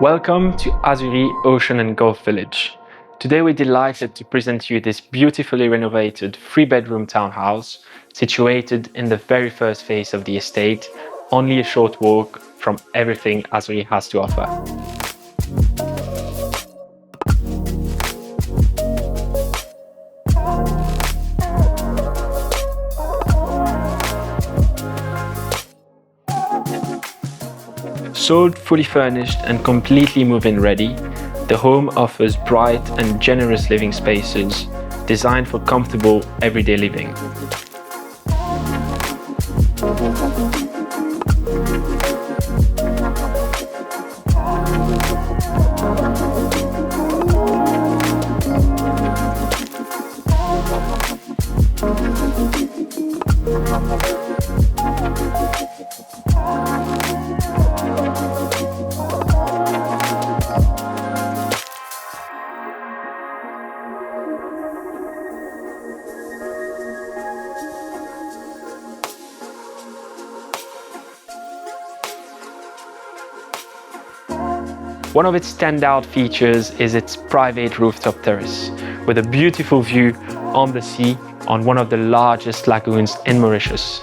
Welcome to Azuri Ocean and Golf Village. Today we're delighted to present you this beautifully renovated 3-bedroom townhouse situated in the very first phase of the estate, only a short walk from everything Azuri has to offer. Sold fully furnished and completely move-in ready, the home offers bright and generous living spaces designed for comfortable everyday living. One of its standout features is its private rooftop terrace, with a beautiful view on the sea on one of the largest lagoons in Mauritius.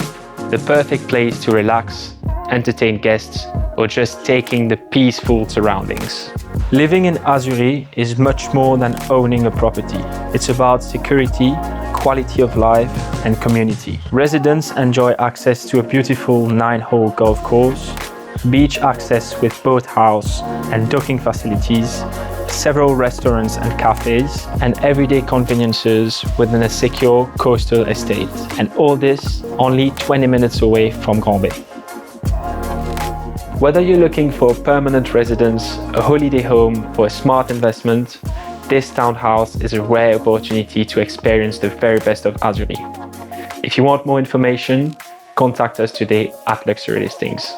The perfect place to relax, entertain guests, or just taking the peaceful surroundings. Living in Azuri is much more than owning a property. It's about security, quality of life, and community. Residents enjoy access to a beautiful 9-hole golf course, beach access with boathouse and docking facilities, several restaurants and cafes, and everyday conveniences within a secure coastal estate. And all this only 20 minutes away from Grand Bay. Whether you're looking for a permanent residence, a holiday home, or a smart investment, this townhouse is a rare opportunity to experience the very best of Azuri. If you want more information, contact us today at Luxury Listings.